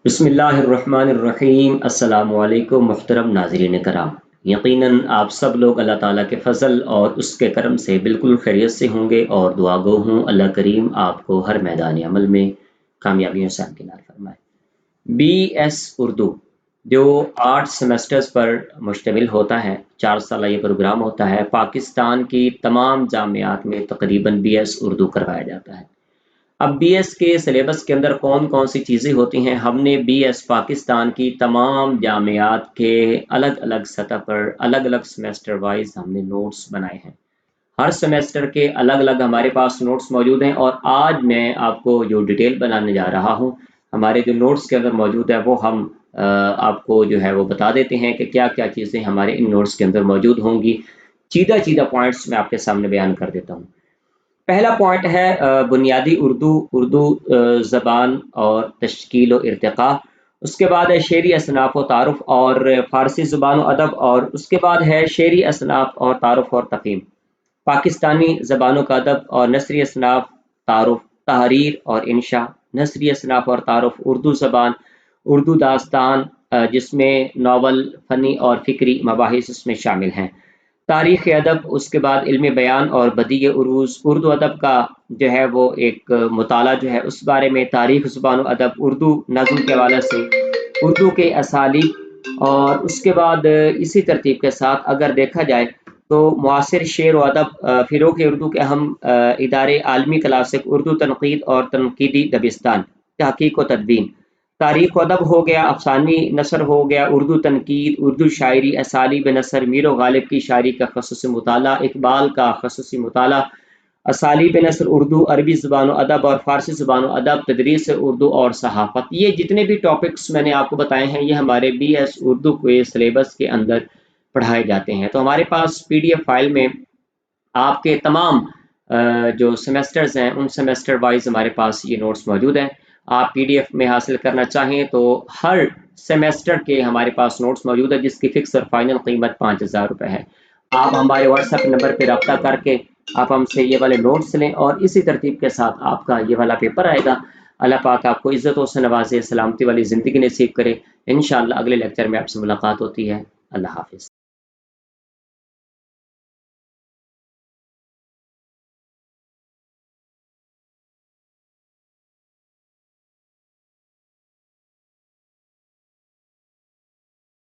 بسم اللہ الرحمن الرحیم۔ السلام علیکم محترم ناظرین کرام، یقیناً آپ سب لوگ اللہ تعالیٰ کے فضل اور اس کے کرم سے بالکل خیریت سے ہوں گے، اور دعا گو ہوں اللہ کریم آپ کو ہر میدان عمل میں کامیابیوں سے ہمکنار فرمائے۔ بی ایس اردو جو 8 سیمسٹرز پر مشتمل ہوتا ہے، 4 سالہ یہ پروگرام ہوتا ہے۔ پاکستان کی تمام جامعات میں تقریباً بی ایس اردو کروایا جاتا ہے۔ اب بی ایس کے سلیبس کے اندر کون کون سی چیزیں ہوتی ہیں، ہم نے بی ایس پاکستان کی تمام جامعات کے الگ الگ سطح پر الگ الگ سیمیسٹر وائز ہم نے نوٹس بنائے ہیں۔ ہر سیمیسٹر کے الگ الگ ہمارے پاس نوٹس موجود ہیں، اور آج میں آپ کو جو ڈیٹیل بنانے جا رہا ہوں، ہمارے جو نوٹس کے اندر موجود ہے وہ ہم آپ کو جو ہے وہ بتا دیتے ہیں کہ کیا کیا چیزیں ہمارے ان نوٹس کے اندر موجود ہوں گی۔ چیدہ پوائنٹس میں آپ کے سامنے بیان کر دیتا ہوں۔ پہلا پوائنٹ ہے بنیادی اردو زبان اور تشکیل و ارتقاء۔ اس کے بعد ہے شعری اصناف و تعارف اور فارسی زبان و ادب، اور اس کے بعد ہے شعری اصناف اور تعارف اور تفہیم، پاکستانی زبانوں کا ادب اور نثری اصناف، تعارف، تحریر اور انشاء، نثری اصناف اور تعارف، اردو زبان، اردو داستان جس میں ناول، فنی اور فکری مباحث اس میں شامل ہیں، تاریخ ادب، اس کے بعد علم بیان اور بدیع عروض، اردو ادب کا جو ہے وہ ایک مطالعہ جو ہے اس بارے میں، تاریخ زبان و ادب، اردو نظم کے حوالے سے، اردو کے اسالیب، اور اس کے بعد اسی ترتیب کے ساتھ اگر دیکھا جائے تو معاصر شعر و ادب، فروغ اردو کے اہم ادارے، عالمی کلاسک، اردو تنقید اور تنقیدی دبستان، تحقیق و تدوین، تاریخ و ادب ہو گیا، افسانوی نثر ہو گیا، اردو تنقید، اردو شاعری، اسالیب نثر، میر و غالب کی شاعری کا خصوصی مطالعہ، اقبال کا خصوصی مطالعہ، اسالیب نثر اردو، عربی زبان و ادب اور فارسی زبان و ادب، تدریس اردو اور صحافت۔ یہ جتنے بھی ٹاپکس میں نے آپ کو بتائے ہیں یہ ہمارے بی ایس اردو کے سلیبس کے اندر پڑھائے جاتے ہیں۔ تو ہمارے پاس پی ڈی ایف فائل میں آپ کے تمام جو سیمیسٹرز ہیں ان سیمیسٹر وائز ہمارے پاس یہ نوٹس موجود ہیں۔ آپ پی ڈی ایف میں حاصل کرنا چاہیں تو ہر سیمیسٹر کے ہمارے پاس نوٹس موجود ہے، جس کی فکس اور فائنل قیمت 5000 روپے ہے۔ آپ ہمارے واٹس ایپ نمبر پہ رابطہ کر کے آپ ہم سے یہ والے نوٹس لیں، اور اسی ترتیب کے ساتھ آپ کا یہ والا پیپر آئے گا۔ اللہ پاک آپ کو عزتوں سے نوازے، سلامتی والی زندگی نصیب کرے۔ انشاءاللہ اگلے لیکچر میں آپ سے ملاقات ہوتی ہے۔ اللہ حافظ۔